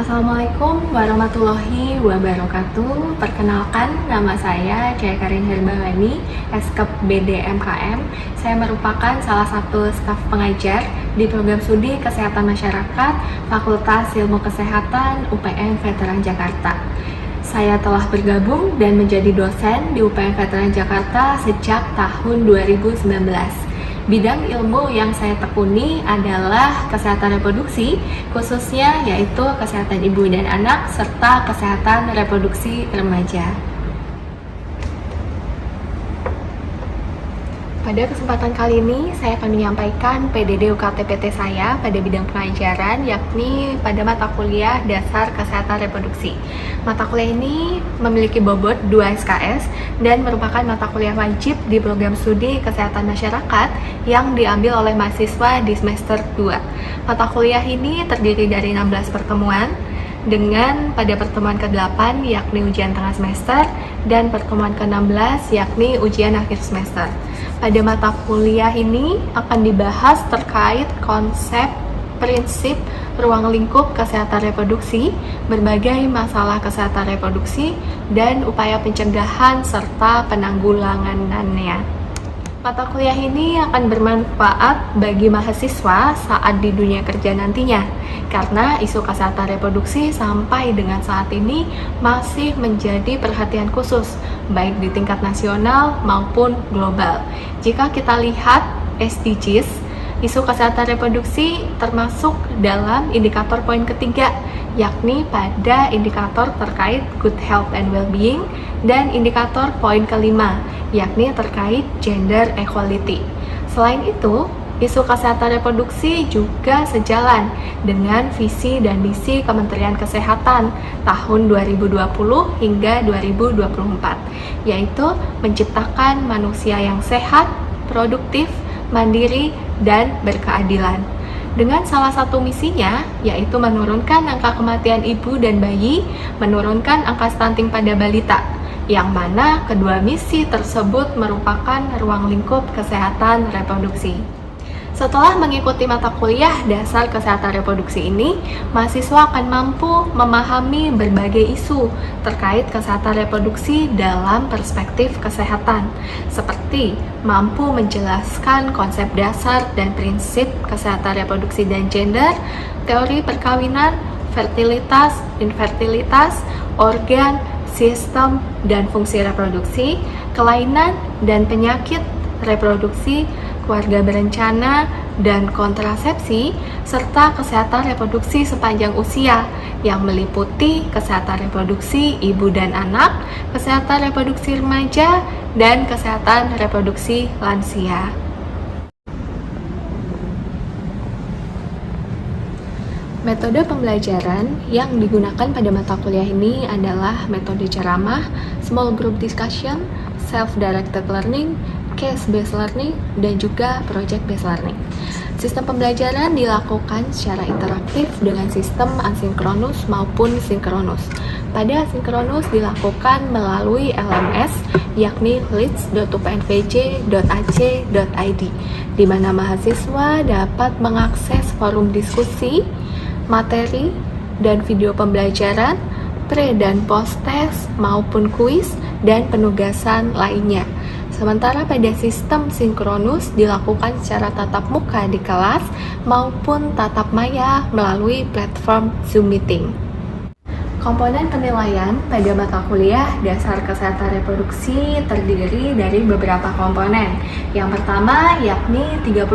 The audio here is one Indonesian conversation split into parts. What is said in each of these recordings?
Assalamualaikum warahmatullahi wabarakatuh. Perkenalkan, nama saya Jaya Karin Herbawani, Eskep BDMKM. Saya merupakan salah satu staf pengajar di program studi Kesehatan Masyarakat Fakultas Ilmu Kesehatan UPN Veteran Jakarta. Saya telah bergabung dan menjadi dosen di UPN Veteran Jakarta sejak tahun 2019. Bidang ilmu yang saya tekuni adalah kesehatan reproduksi, khususnya yaitu kesehatan ibu dan anak, serta kesehatan reproduksi remaja. Pada kesempatan kali ini, saya akan menyampaikan PDD UKT-PT saya pada bidang pengajaran, yakni pada mata kuliah Dasar Kesehatan Reproduksi. Mata kuliah ini memiliki bobot 2 SKS dan merupakan mata kuliah wajib di program studi Kesehatan Masyarakat yang diambil oleh mahasiswa di semester 2. Mata kuliah ini terdiri dari 16 pertemuan, dengan pada pertemuan ke-8 yakni ujian tengah semester dan pertemuan ke-16 yakni ujian akhir semester. Pada mata kuliah ini akan dibahas terkait konsep, prinsip, ruang lingkup kesehatan reproduksi, berbagai masalah kesehatan reproduksi, dan upaya pencegahan serta penanggulangannya. Mata kuliah ini akan bermanfaat bagi mahasiswa saat di dunia kerja nantinya, karena isu kesehatan reproduksi sampai dengan saat ini masih menjadi perhatian khusus, baik di tingkat nasional maupun global. Jika kita lihat SDGs, isu kesehatan reproduksi termasuk dalam indikator poin ketiga, yakni pada indikator terkait good health and well-being, dan indikator poin kelima, yakni terkait gender equality. Selain itu, isu kesehatan reproduksi juga sejalan dengan visi dan misi Kementerian Kesehatan tahun 2020 hingga 2024, yaitu menciptakan manusia yang sehat, produktif, mandiri, dan berkeadilan. Dengan salah satu misinya, yaitu menurunkan angka kematian ibu dan bayi, menurunkan angka stunting pada balita, yang mana kedua misi tersebut merupakan ruang lingkup kesehatan reproduksi. Setelah mengikuti mata kuliah Dasar Kesehatan Reproduksi ini, mahasiswa akan mampu memahami berbagai isu terkait kesehatan reproduksi dalam perspektif kesehatan, seperti mampu menjelaskan konsep dasar dan prinsip kesehatan reproduksi dan gender, teori perkawinan, fertilitas, infertilitas, organ, sistem dan fungsi reproduksi, kelainan dan penyakit reproduksi, keluarga berencana, dan kontrasepsi, serta kesehatan reproduksi sepanjang usia yang meliputi kesehatan reproduksi ibu dan anak, kesehatan reproduksi remaja, dan kesehatan reproduksi lansia. Metode pembelajaran yang digunakan pada mata kuliah ini adalah metode ceramah, small group discussion, self-directed learning, case-based learning, dan juga project-based learning. Sistem pembelajaran dilakukan secara interaktif dengan sistem asinkronus maupun sinkronus. Pada asinkronus dilakukan melalui LMS, yakni leads.upnvj.ac.id, di mana mahasiswa dapat mengakses forum diskusi, materi, dan video pembelajaran, pre- dan post-test maupun kuis, dan penugasan lainnya. Sementara pada sistem sinkronus dilakukan secara tatap muka di kelas maupun tatap maya melalui platform Zoom Meeting. Komponen penilaian pada mata kuliah Dasar Kesehatan Reproduksi terdiri dari beberapa komponen. Yang pertama yakni 30%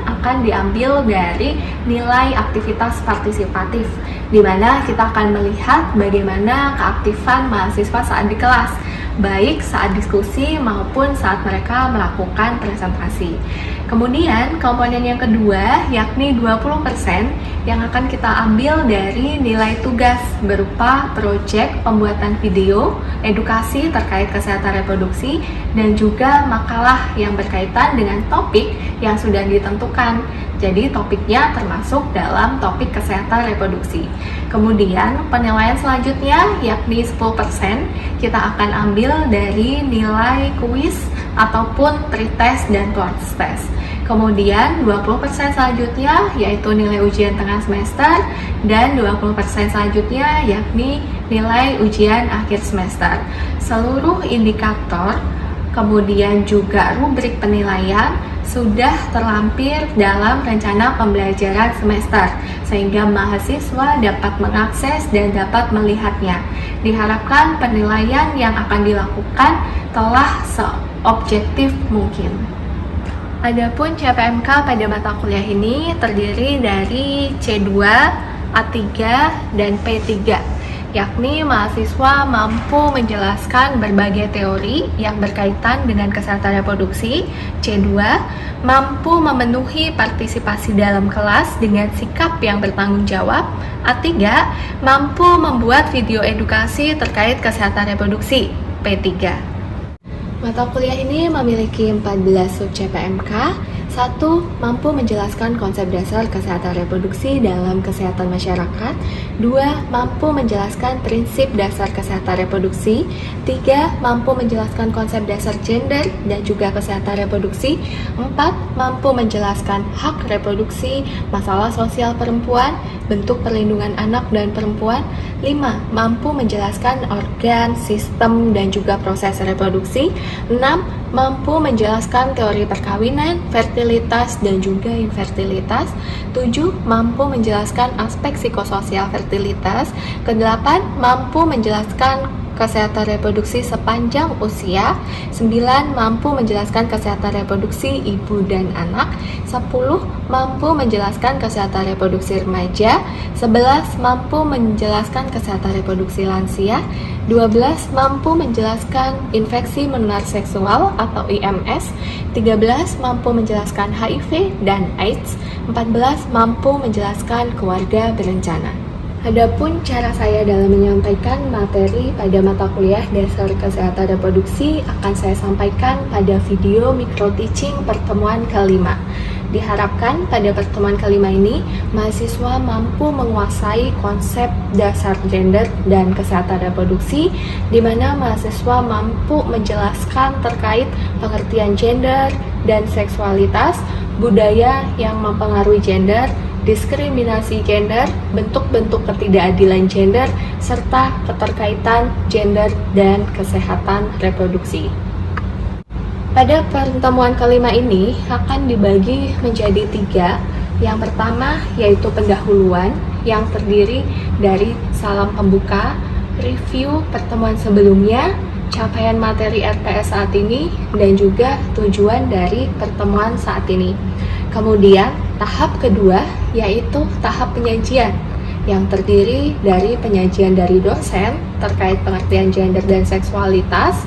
akan diambil dari nilai aktivitas partisipatif, di mana kita akan melihat bagaimana keaktifan mahasiswa saat di kelas, baik saat diskusi maupun saat mereka melakukan presentasi. Kemudian komponen yang kedua yakni 20% yang akan kita ambil dari nilai tugas berupa proyek pembuatan video, edukasi terkait kesehatan reproduksi, dan juga makalah yang berkaitan dengan topik yang sudah ditentukan. Jadi topiknya termasuk dalam topik kesehatan reproduksi. Kemudian penilaian selanjutnya yakni 10% kita akan ambil dari nilai kuis ataupun pretest dan post-test. Kemudian 20% selanjutnya yaitu nilai ujian tengah semester, dan 20% selanjutnya yakni nilai ujian akhir semester. Seluruh indikator kemudian juga rubrik penilaian sudah terlampir dalam rencana pembelajaran semester, sehingga mahasiswa dapat mengakses dan dapat melihatnya. Diharapkan penilaian yang akan dilakukan telah seobjektif mungkin. Adapun CPMK pada mata kuliah ini terdiri dari C2, A3, dan P3, yakni mahasiswa mampu menjelaskan berbagai teori yang berkaitan dengan kesehatan reproduksi. C2, mampu memenuhi partisipasi dalam kelas dengan sikap yang bertanggung jawab. A3, mampu membuat video edukasi terkait kesehatan reproduksi. P3. Mata kuliah ini memiliki 14 sub CPMK. 1. Mampu menjelaskan konsep dasar kesehatan reproduksi dalam kesehatan masyarakat. 2. Mampu menjelaskan prinsip dasar kesehatan reproduksi. 3. Mampu menjelaskan konsep dasar gender dan juga kesehatan reproduksi. 4. Mampu menjelaskan hak reproduksi, masalah sosial perempuan, bentuk perlindungan anak dan perempuan. 5. Mampu menjelaskan organ, sistem, dan juga proses reproduksi. 6. Mampu menjelaskan teori perkawinan, fertilitas, dan juga infertilitas. 7. Mampu menjelaskan aspek psikososial fertilitas. Ke-8. Mampu menjelaskan kesehatan reproduksi sepanjang usia. 9. Mampu menjelaskan kesehatan reproduksi ibu dan anak. 10. Mampu menjelaskan kesehatan reproduksi remaja. 11. Mampu menjelaskan kesehatan reproduksi lansia. 12. Mampu menjelaskan infeksi menular seksual atau IMS. 13. Mampu menjelaskan HIV dan AIDS. 14. Mampu menjelaskan keluarga berencana. Adapun cara saya dalam menyampaikan materi pada mata kuliah dasar kesehatan reproduksi akan saya sampaikan pada video micro teaching pertemuan kelima. Diharapkan pada pertemuan kelima ini, mahasiswa mampu menguasai konsep dasar gender dan kesehatan reproduksi, di mana mahasiswa mampu menjelaskan terkait pengertian gender dan seksualitas, budaya yang mempengaruhi gender, diskriminasi gender, bentuk-bentuk ketidakadilan gender, serta keterkaitan gender dan kesehatan reproduksi. Pada pertemuan kelima ini akan dibagi menjadi 3. Yang pertama yaitu pendahuluan yang terdiri dari salam pembuka, review pertemuan sebelumnya, capaian materi RPS saat ini, dan juga tujuan dari pertemuan saat ini. Kemudian tahap kedua yaitu tahap penyajian yang terdiri dari penyajian dari dosen terkait pengertian gender dan seksualitas,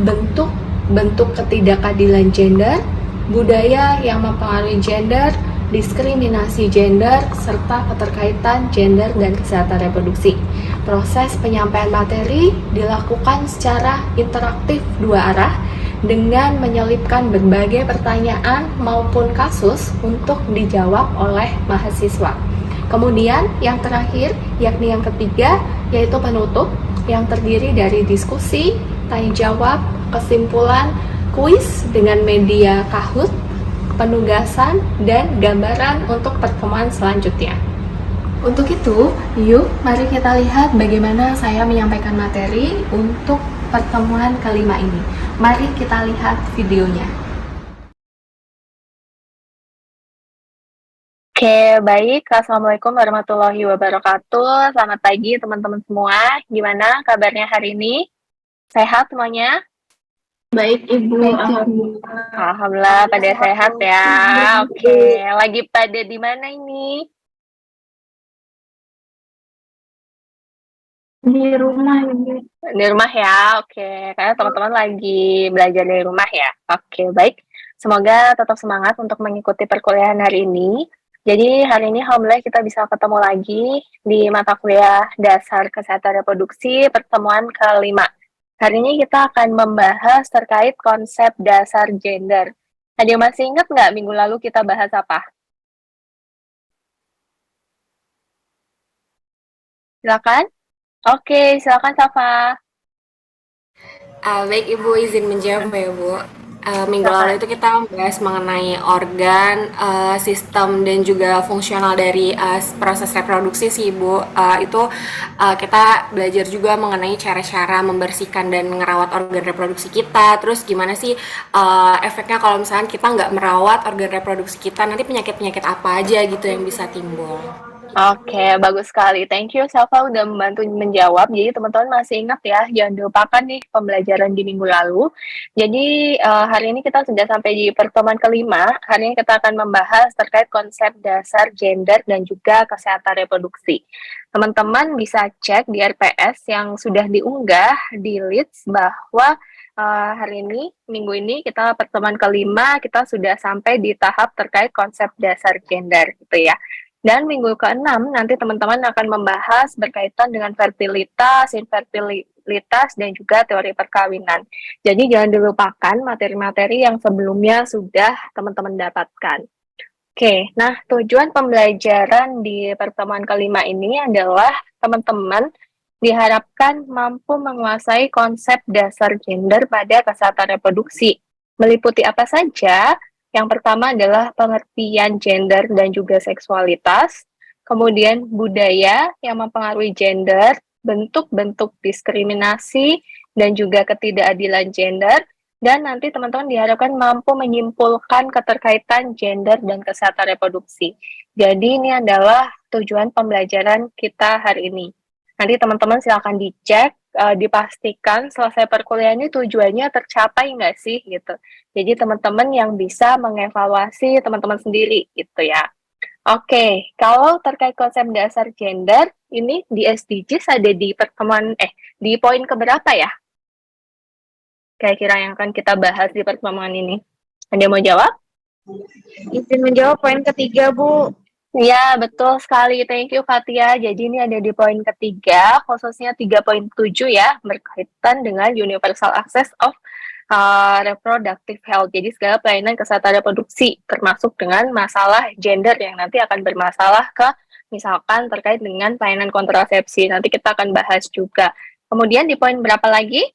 bentuk ketidakadilan gender, budaya yang mempengaruhi gender, diskriminasi gender, serta keterkaitan gender dan kesehatan reproduksi. Proses penyampaian materi dilakukan secara interaktif dua arah dengan menyelipkan berbagai pertanyaan maupun kasus untuk dijawab oleh mahasiswa. Kemudian yang terakhir, yakni yang ketiga, yaitu penutup yang terdiri dari diskusi, tanya jawab, kesimpulan, kuis dengan media Kahoot, penugasan, dan gambaran untuk pertemuan selanjutnya. Untuk itu, yuk mari kita lihat bagaimana saya menyampaikan materi untuk pertemuan kelima ini. Mari kita lihat videonya. Oke, baik. Assalamualaikum warahmatullahi wabarakatuh. Selamat pagi teman-teman semua. Gimana kabarnya hari ini? Sehat semuanya? Baik, Ibu. Alhamdulillah pada sehat ya. Oke, lagi pada di mana ini? Di rumah, Ibu. Di rumah ya. Oke, karena teman-teman lagi belajar dari rumah ya. Oke, baik. Semoga tetap semangat untuk mengikuti perkuliahan hari ini. Jadi hari ini alhamdulillah kita bisa ketemu lagi di mata kuliah dasar kesehatan reproduksi pertemuan kelima. Hari ini kita akan membahas terkait konsep dasar gender. Ada yang masih ingat nggak minggu lalu kita bahas apa? Silakan. Oke, silakan Safa. Baik Ibu, izin menjawab ya Bu. Minggu lalu Silakan. itu kita membahas mengenai organ, sistem dan juga fungsional dari proses reproduksi sih Ibu. Itu kita belajar juga mengenai cara-cara membersihkan dan merawat organ reproduksi kita. Terus gimana sih efeknya kalau misalnya kita nggak merawat organ reproduksi kita, nanti penyakit-penyakit apa aja gitu yang bisa timbul. Oke, bagus sekali. Thank you, Safa, udah membantu menjawab. Jadi, teman-teman masih ingat ya, jangan dilupakan nih pembelajaran di minggu lalu. Jadi, hari ini kita sudah sampai di pertemuan kelima. Hari ini kita akan membahas terkait konsep dasar gender dan juga kesehatan reproduksi. Teman-teman bisa cek di RPS yang sudah diunggah di Leads bahwa hari ini, minggu ini, kita pertemuan kelima, kita sudah sampai di tahap terkait konsep dasar gender, gitu ya. Dan minggu ke-6 nanti teman-teman akan membahas berkaitan dengan fertilitas, infertilitas, dan juga teori perkawinan. Jadi jangan dilupakan materi-materi yang sebelumnya sudah teman-teman dapatkan. Oke, nah tujuan pembelajaran di pertemuan kelima ini adalah teman-teman diharapkan mampu menguasai konsep dasar gender pada kesehatan reproduksi. Meliputi apa saja? Yang pertama adalah pengertian gender dan juga seksualitas, kemudian budaya yang mempengaruhi gender, bentuk-bentuk diskriminasi, dan juga ketidakadilan gender, dan nanti teman-teman diharapkan mampu menyimpulkan keterkaitan gender dan kesehatan reproduksi. Jadi ini adalah tujuan pembelajaran kita hari ini. Nanti teman-teman silakan dicek, dipastikan selesai perkuliahan ini tujuannya tercapai nggak sih gitu. Jadi teman-teman yang bisa mengevaluasi teman-teman sendiri gitu ya. Oke, kalau terkait konsep dasar gender, ini di SDGs ada di pertemuan, di poin keberapa ya? Kira-kira yang akan kita bahas di pertemuan ini. Ada yang mau jawab? Izin menjawab poin ketiga, Bu. Ya, betul sekali. Thank you, Fatia. Jadi ini ada di poin ketiga, khususnya 3.7 ya, berkaitan dengan universal access of reproductive health. Jadi segala pelayanan kesehatan reproduksi, termasuk dengan masalah gender yang nanti akan bermasalah ke misalkan terkait dengan pelayanan kontrasepsi. Nanti kita akan bahas juga. Kemudian di poin berapa lagi?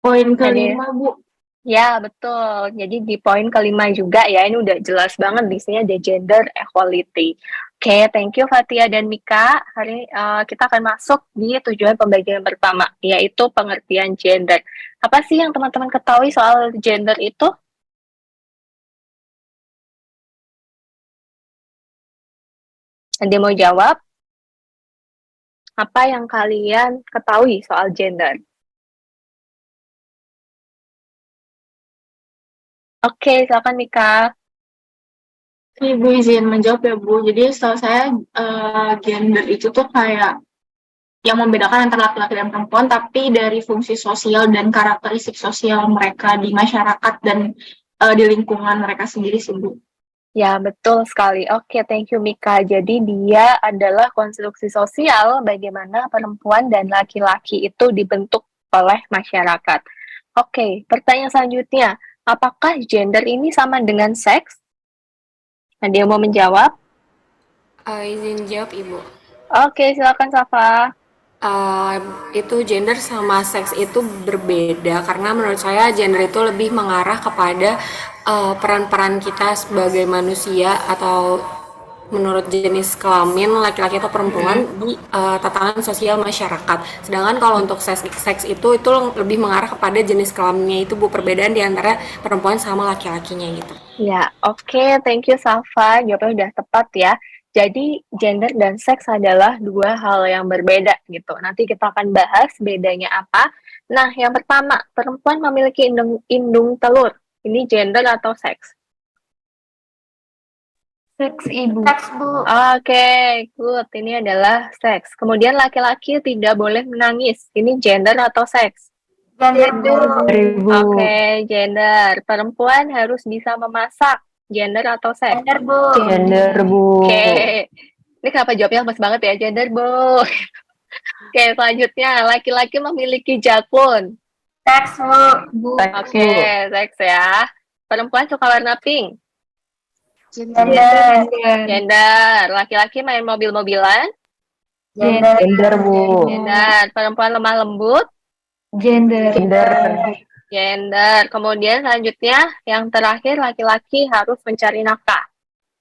Poin kelima, Bu. Ya, betul. Jadi di poin kelima juga ya, ini udah jelas banget di sini ada gender equality. Oke, thank you Fatia dan Mika. Hari kita akan masuk di tujuan pembelajaran pertama, yaitu pengertian gender. Apa sih yang teman-teman ketahui soal gender itu? Ada yang mau jawab? Apa yang kalian ketahui soal gender? Oke, silakan Mika. Ibu izin menjawab ya, Bu. Jadi setahu saya gender itu tuh kayak yang membedakan antara laki-laki dan perempuan, tapi dari fungsi sosial dan karakteristik sosial mereka di masyarakat dan di lingkungan mereka sendiri sih, Bu. Ya, betul sekali. Oke, thank you Mika. Jadi dia adalah konstruksi sosial bagaimana perempuan dan laki-laki itu dibentuk oleh masyarakat. Oke, pertanyaan selanjutnya. Apakah gender ini sama dengan seks? Ada yang mau menjawab? Izin jawab Ibu. Oke, silakan Safa. Uh, itu gender sama seks itu berbeda karena menurut saya gender itu lebih mengarah kepada peran-peran kita sebagai manusia atau menurut jenis kelamin laki-laki atau perempuan di tatanan sosial masyarakat. Sedangkan kalau untuk seks itu lebih mengarah kepada jenis kelaminnya itu Bu, perbedaan di antara perempuan sama laki-lakinya gitu. Ya, oke, thank you Safa. Jawabannya udah tepat ya. Jadi gender dan seks adalah dua hal yang berbeda gitu. Nanti kita akan bahas bedanya apa. Nah, yang pertama, perempuan memiliki indung telur. Ini gender atau seks? Seks, Ibu. Seks, Bu. Oke, good. Ini adalah seks. Kemudian laki-laki tidak boleh menangis. Ini gender atau seks? Gender, Bu. Oke, gender. Perempuan harus bisa memasak. Gender atau seks? Gender, Bu. Gender, Bu. Oke. Ini kenapa jawabnya lemes banget ya? Gender, Bu. Oke, selanjutnya. Laki-laki memiliki jakun. Seks, Bu. Oke, seks ya. Perempuan suka warna pink. Gender. Gender. Laki-laki main mobil-mobilan. Gender. Gender, Bu. Gender. Perempuan lemah lembut. Gender. Gender. Kemudian selanjutnya yang terakhir laki-laki harus mencari nafkah.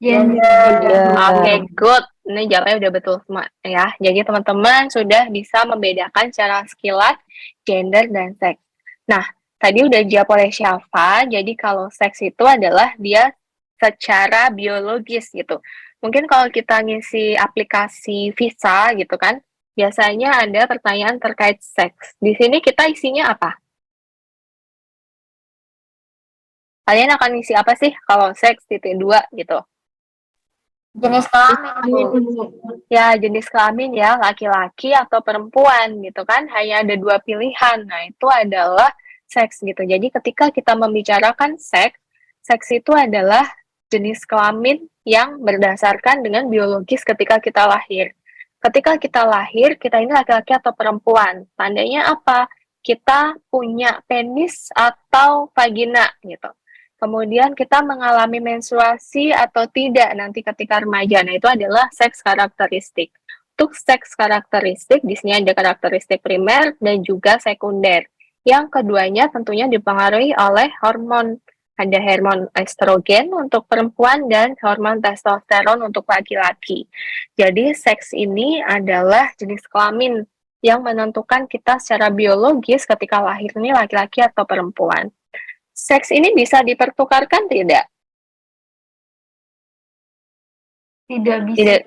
Gender. Oke, good. Ini jawabnya udah betul semua ya. Jadi teman-teman sudah bisa membedakan secara sekilas gender dan seks. Nah, tadi udah dijawab oleh Syafa. Jadi kalau seks itu adalah dia secara biologis gitu. Mungkin kalau kita ngisi aplikasi visa gitu kan, biasanya ada pertanyaan terkait seks. Di sini kita isinya apa? Kalian akan ngisi apa sih kalau seks titik dua gitu? Jenis kelamin. Ya, jenis kelamin ya, laki-laki atau perempuan gitu kan, hanya ada dua pilihan. Nah, itu adalah seks gitu. Jadi ketika kita membicarakan seks, seks itu adalah jenis kelamin yang berdasarkan dengan biologis ketika kita lahir. Ketika kita lahir, kita ini laki-laki atau perempuan. Tandanya apa? Kita punya penis atau vagina gitu. Kemudian kita mengalami menstruasi atau tidak nanti ketika remaja. Nah, itu adalah seks karakteristik. Untuk seks karakteristik, di sini ada karakteristik primer dan juga sekunder. Yang keduanya tentunya dipengaruhi oleh hormon. Ada hormon estrogen untuk perempuan dan hormon testosteron untuk laki-laki. Jadi, seks ini adalah jenis kelamin yang menentukan kita secara biologis ketika lahir ini laki-laki atau perempuan. Seks ini bisa dipertukarkan tidak? Tidak bisa. Tidak.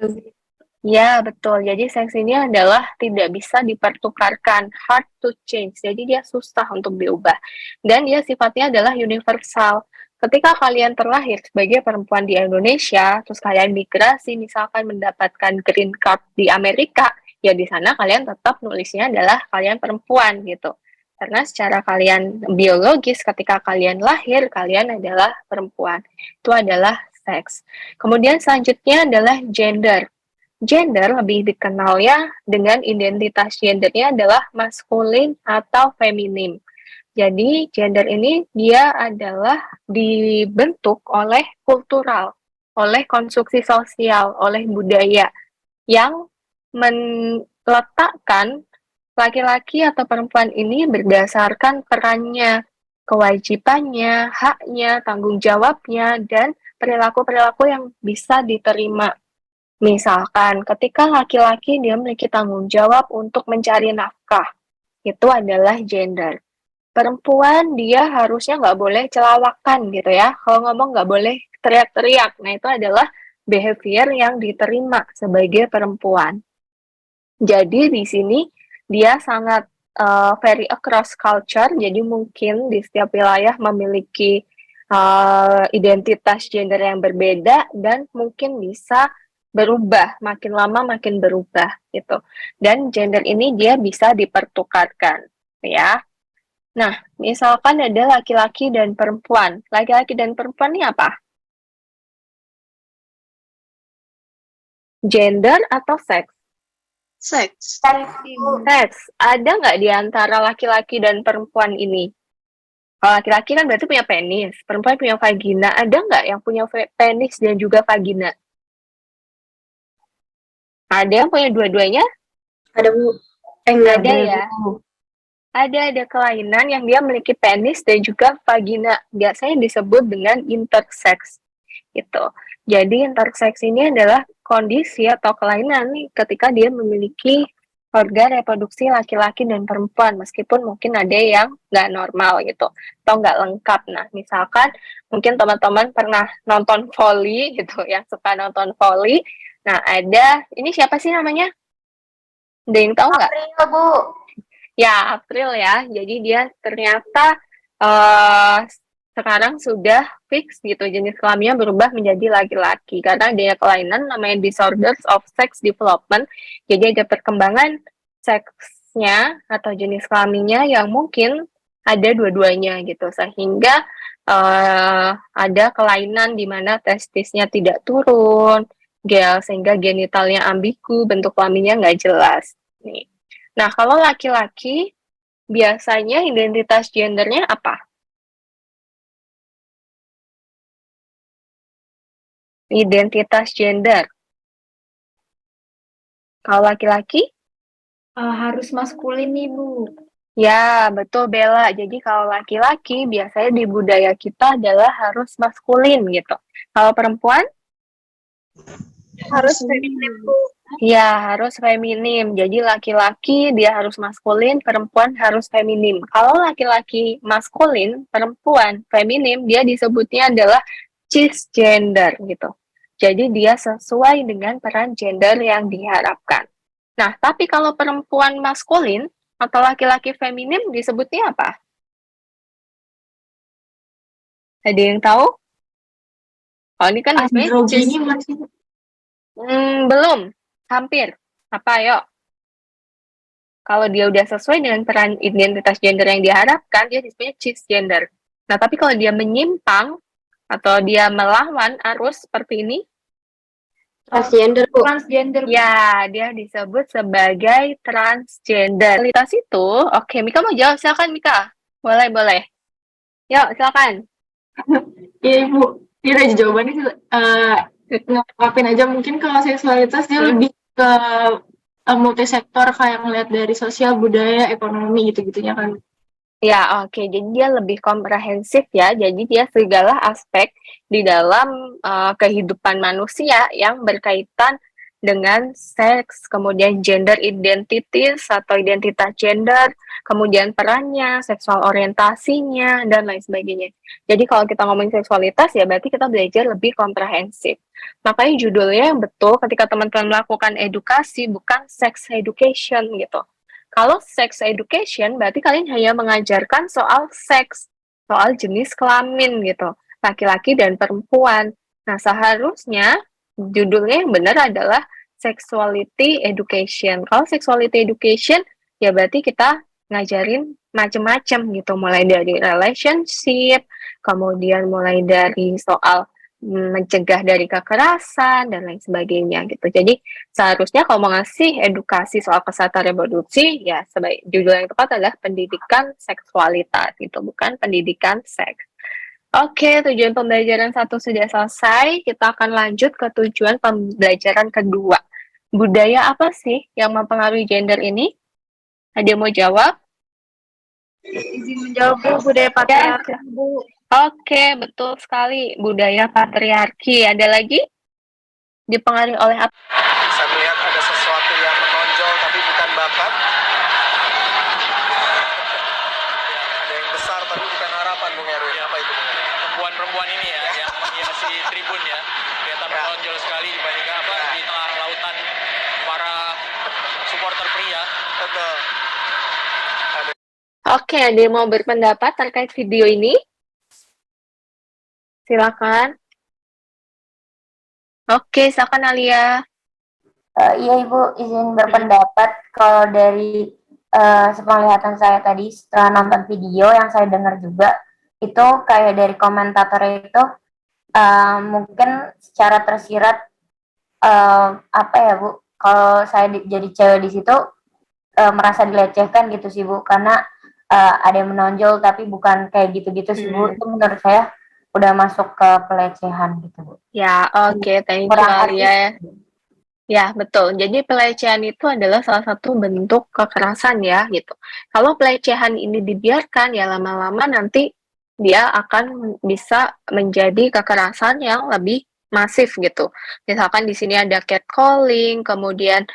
Ya, betul. Jadi seks ini adalah tidak bisa dipertukarkan, hard to change. Jadi dia susah untuk diubah. Dan dia sifatnya adalah universal. Ketika kalian terlahir sebagai perempuan di Indonesia, terus kalian migrasi, misalkan mendapatkan green card di Amerika, ya di sana kalian tetap nulisnya adalah kalian perempuan gitu. Karena secara kalian biologis ketika kalian lahir, kalian adalah perempuan. Itu adalah seks. Kemudian selanjutnya adalah gender. Gender lebih dikenal ya dengan identitas gendernya adalah maskulin atau feminim. Jadi gender ini dia adalah dibentuk oleh kultural, oleh konstruksi sosial, oleh budaya yang meletakkan laki-laki atau perempuan ini berdasarkan perannya, kewajibannya, haknya, tanggung jawabnya, dan perilaku-perilaku yang bisa diterima. Misalkan, ketika laki-laki dia memiliki tanggung jawab untuk mencari nafkah, itu adalah gender. Perempuan dia harusnya nggak boleh celawakan gitu ya. Kalau ngomong nggak boleh teriak-teriak. Nah, itu adalah behavior yang diterima sebagai perempuan. Jadi di sini dia sangat very across culture. Jadi mungkin di setiap wilayah memiliki identitas gender yang berbeda dan mungkin bisa berubah, makin lama makin berubah gitu. Dan gender ini dia bisa dipertukarkan, ya. Nah, misalkan ada laki-laki dan perempuan. Laki-laki dan perempuan ini apa? Gender atau seks? Seks. Seks. Ada nggak di antara laki-laki dan perempuan ini? Kalau laki-laki kan berarti punya penis, perempuan punya vagina. Ada nggak yang punya penis dan juga vagina? Ada yang punya dua-duanya? Ada Bu. Enggak ada ya. Ada kelainan yang dia memiliki penis dan juga vagina. Biasanya disebut dengan intersex. Gitu. Jadi intersex ini adalah kondisi atau kelainan nih ketika dia memiliki organ reproduksi laki-laki dan perempuan, meskipun mungkin ada yang nggak normal gitu, atau nggak lengkap. Nah, misalkan mungkin teman-teman pernah nonton volley gitu, yang suka nonton volley. Nah, ada, ini siapa sih namanya? Ada yang tahu nggak? April, Bu. Ya, April ya. Jadi dia ternyata uh, sekarang sudah fix gitu jenis kelaminnya berubah menjadi laki-laki karena adanya kelainan namanya disorders of sex development. Jadi ada perkembangan seksnya atau jenis kelaminnya yang mungkin ada dua-duanya gitu sehingga ada kelainan di mana testisnya tidak turun, sehingga genitalnya ambigu, bentuk kelaminnya nggak jelas. Nih. Nah, kalau laki-laki biasanya identitas gendernya apa? Identitas gender. Kalau laki-laki? Harus maskulin nih, Bu. Ya, betul Bella. Jadi kalau laki-laki biasanya di budaya kita adalah harus maskulin gitu. Kalau perempuan, Harus Harus feminim, feminim. Bu. ya harus feminim. Jadi laki-laki dia harus maskulin, perempuan harus feminim. Kalau laki-laki maskulin, perempuan feminim, dia disebutnya adalah cisgender gitu. Jadi dia sesuai dengan peran gender yang diharapkan. Nah, tapi kalau perempuan maskulin atau laki-laki feminim disebutnya apa? Ada yang tahu? Oh, ini kan sebenarnya Androgini masih. belum. Hampir. Apa, yuk? Kalau dia udah sesuai dengan peran identitas gender yang diharapkan, dia disebutnya cisgender. Nah, tapi kalau dia menyimpang atau dia melawan arus seperti ini, Transgender, Bu. Transgender. ya dia disebut sebagai transgender. Kualitas itu, oke, Mika mau jawab, silakan Mika. Boleh, boleh. Yuk, silakan. Iya Ibu, ini aja jawabannya ngungkapin aja mungkin kalau seksualitas dia lebih ke multisektor kayak ngeliat dari sosial, budaya, ekonomi gitu-gitunya kan. Ya, oke. Jadi dia lebih komprehensif ya. Jadi dia segala aspek di dalam kehidupan manusia yang berkaitan dengan seks, kemudian gender identities atau identitas gender, kemudian perannya, seksual orientasinya, dan lain sebagainya. Jadi kalau kita ngomongin seksualitas ya berarti kita belajar lebih komprehensif. Makanya judulnya yang betul ketika teman-teman melakukan edukasi bukan sex education gitu. Kalau sex education, berarti kalian hanya mengajarkan soal seks, soal jenis kelamin gitu, laki-laki dan perempuan. Nah, seharusnya judulnya yang benar adalah sexuality education. Kalau sexuality education, ya berarti kita ngajarin macem-macem gitu, mulai dari relationship, kemudian mulai dari soal mencegah dari kekerasan dan lain sebagainya gitu. Jadi seharusnya kalau mau ngasih edukasi soal kesehatan reproduksi, ya judul yang tepat adalah pendidikan seksualitas gitu, bukan pendidikan seks. Oke, tujuan pembelajaran 1 sudah selesai. Kita akan lanjut ke tujuan pembelajaran kedua. Budaya apa sih yang mempengaruhi gender ini? Ada yang mau jawab? Izin menjawab, Bu. Budaya patriarki, Bu. Oke, betul sekali. Budaya patriarki. Ada lagi? Dipengaruhi oleh apa? Saya melihat ada sesuatu yang menonjol tapi bukan bakat. Ada yang besar tapi bukan harapan, Bung Erwin. Apa itu, Bung Erwin? Perempuan-perempuan ini ya, yang menghiasi tribun ya, kelihatan menonjol sekali dibandingkan di tengah lautan para supporter pria. Betul. Oke, ada yang mau berpendapat terkait video ini? Silakan. Oke, silakan Alia. Iya Ibu, izin berpendapat kalau dari sepenglihatan saya tadi setelah nonton video yang saya dengar juga, itu kayak dari komentatornya itu mungkin secara tersirat apa ya Bu, kalau saya jadi cewek di situ merasa dilecehkan gitu sih Bu, karena ada yang menonjol tapi bukan kayak gitu-gitu sih Bu, itu menurut saya udah masuk ke pelecehan gitu Bu. Ya, oke, thank you Kurang Alia. Ya, betul. Jadi pelecehan itu adalah salah satu bentuk kekerasan ya, gitu. Kalau pelecehan ini dibiarkan, ya lama-lama nanti dia akan bisa menjadi kekerasan yang lebih masif gitu. Misalkan di sini ada catcalling, kemudian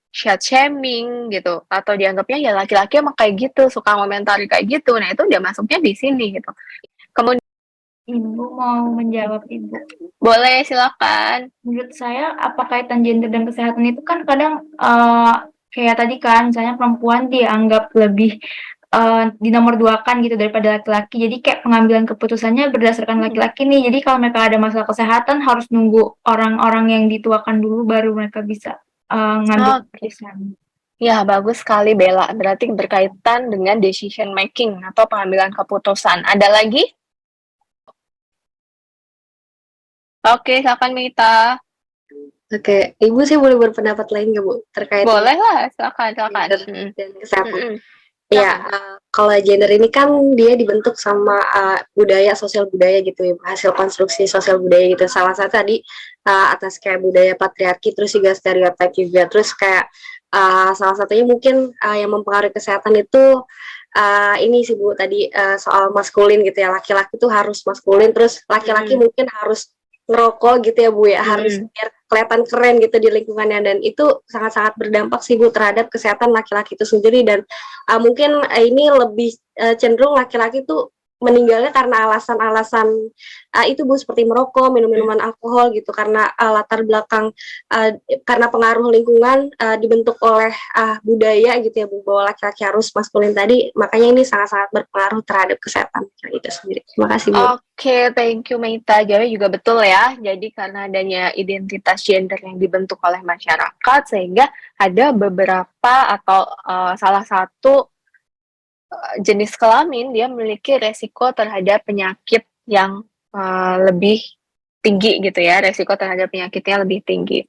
slut shaming gitu, atau dianggapnya ya laki-laki emang kayak gitu, suka komentari kayak gitu. Nah, itu udah masuknya di sini gitu. Kemudian Ibu mau menjawab Ibu. boleh silakan. Menurut saya apa kaitan gender dan kesehatan itu kan kadang kayak tadi kan misalnya perempuan dianggap lebih dinomorduakan gitu daripada laki-laki. Jadi kayak pengambilan keputusannya berdasarkan laki-laki nih. Jadi kalau mereka ada masalah kesehatan harus nunggu orang-orang yang dituakan dulu baru mereka bisa ngambil keputusan. Ya, bagus sekali Bella. Berarti berkaitan dengan decision making atau pengambilan keputusan. Ada lagi? Oke, silakan Mita. Oke, Ibu sih boleh berpendapat lain nggak, Bu? Terkait Boleh lah, silakan. gender dan kesehatan. Ya, kalau gender ini kan dia dibentuk sama budaya, sosial budaya gitu ya, hasil konstruksi sosial budaya gitu. Salah satu tadi atas kayak budaya patriarki, terus juga stereotip juga, terus kayak Salah satunya mungkin yang mempengaruhi kesehatan itu ini sih Bu tadi soal maskulin gitu ya, laki-laki tuh harus maskulin, terus laki-laki mungkin harus ngerokok gitu ya Bu ya, harus biar kelihatan keren gitu di lingkungannya, dan itu sangat-sangat berdampak sih Bu terhadap kesehatan laki-laki itu sendiri. Dan mungkin ini lebih cenderung laki-laki tuh meninggalnya karena alasan-alasan itu Bu, seperti merokok, minum-minuman alkohol gitu, karena latar belakang karena pengaruh lingkungan dibentuk oleh budaya gitu ya Bu, bahwa laki-laki harus maskulin tadi, makanya ini sangat-sangat berpengaruh terhadap kesehatan itu sendiri. Terima kasih Bu. Oke, thank you Meita. Jadi juga betul ya. Jadi karena adanya identitas gender yang dibentuk oleh masyarakat, sehingga ada beberapa atau salah satu jenis kelamin dia memiliki resiko terhadap penyakit yang lebih tinggi gitu ya, resiko terhadap penyakitnya lebih tinggi.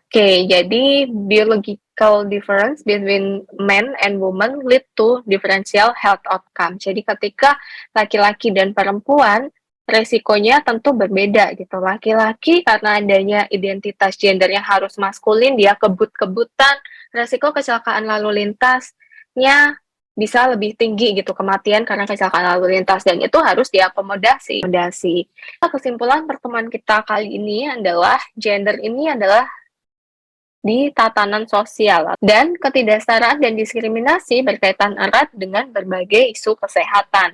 Oke, jadi biological difference between men and women lead to differential health outcome. Jadi ketika laki-laki dan perempuan resikonya tentu berbeda gitu. Laki-laki karena adanya identitas gender yang harus maskulin, dia kebut-kebutan, resiko kecelakaan lalu lintasnya bisa lebih tinggi gitu, kematian karena kecelakaan lalu lintas, dan itu harus diakomodasi. Kesimpulan pertemuan kita kali ini adalah gender ini adalah di tatanan sosial, dan ketidaksetaraan dan diskriminasi berkaitan erat dengan berbagai isu kesehatan.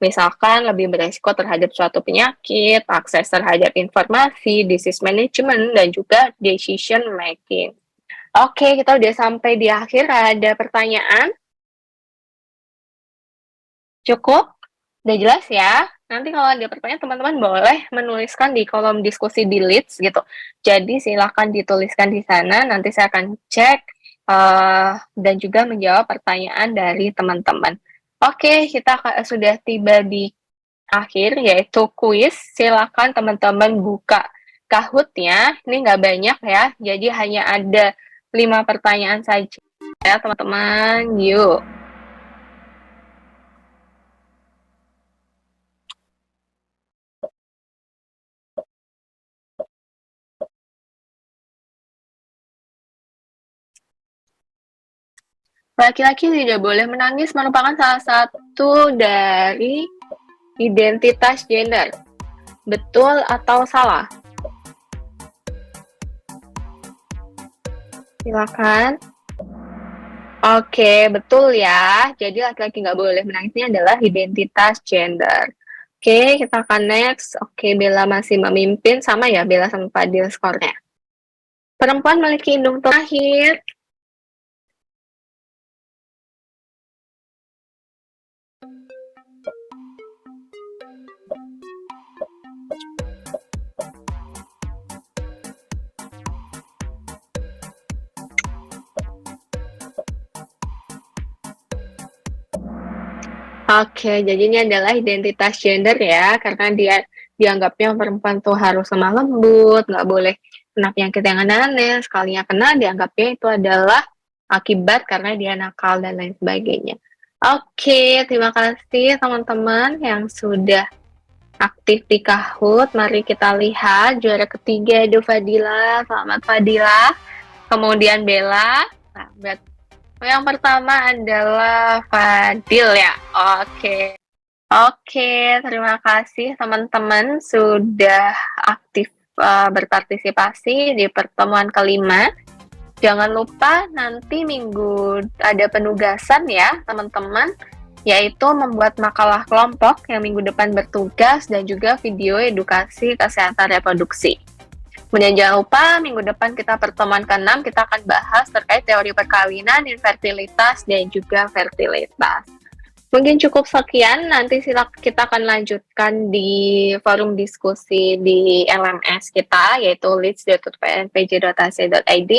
Misalkan lebih beresiko terhadap suatu penyakit, akses terhadap informasi, disease management, dan juga decision making. Oke, kita udah sampai di akhir. Ada pertanyaan? Cukup? Udah jelas ya? Nanti kalau ada pertanyaan, teman-teman boleh menuliskan di kolom diskusi di Leads gitu. Jadi silakan dituliskan di sana, nanti saya akan cek dan juga menjawab pertanyaan dari teman-teman. Oke, kita sudah tiba di akhir, yaitu kuis. Silakan teman-teman buka Kahoot-nya. Ini nggak banyak ya, jadi hanya ada 5 pertanyaan saja ya teman-teman. Yuk. Laki-laki tidak boleh menangis merupakan salah satu dari identitas gender. Betul atau salah? Silakan. Oke, betul ya. Jadi laki-laki nggak boleh menangis ini adalah identitas gender. Oke, kita akan next. Oke, Bella masih memimpin. Sama ya, Bella sama Fadil skornya. Perempuan memiliki indung terakhir. Oke, jadi ini adalah identitas gender ya, karena dia dianggapnya perempuan tuh harus lemah lembut, nggak boleh kena penyakit yang aneh-aneh, sekalinya kena dianggapnya itu adalah akibat karena dia nakal dan lain sebagainya. Oke, terima kasih teman-teman yang sudah aktif di Kahoot. Mari kita lihat juara ketiga itu Fadila. Selamat Fadila. Kemudian Bella. Nah, yang pertama adalah Fadil ya. Oke, terima kasih teman-teman sudah aktif berpartisipasi di pertemuan kelima. Jangan lupa nanti minggu ada penugasan ya teman-teman, yaitu membuat makalah kelompok yang minggu depan bertugas, dan juga video edukasi kesehatan reproduksi. Kemudian jangan lupa minggu depan kita pertemuan ke-6 kita akan bahas terkait teori perkawinan, infertilitas, dan juga fertilitas. Mungkin cukup sekian, nanti kita akan lanjutkan di forum diskusi di LMS kita, yaitu leads.pnpj.ac.id.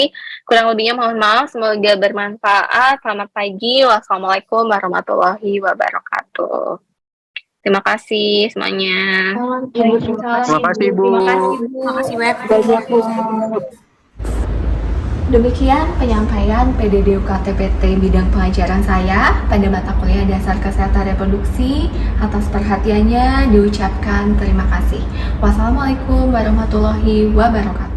Kurang lebihnya mohon maaf, semoga bermanfaat. Selamat pagi, wassalamualaikum warahmatullahi wabarakatuh. Terima kasih semuanya. Terima kasih, Bu. Terima kasih, Web. Demikian penyampaian PDD UKT-PT bidang pengajaran saya pada mata kuliah dasar kesehatan reproduksi. Atas perhatiannya diucapkan terima kasih. Wassalamualaikum warahmatullahi wabarakatuh.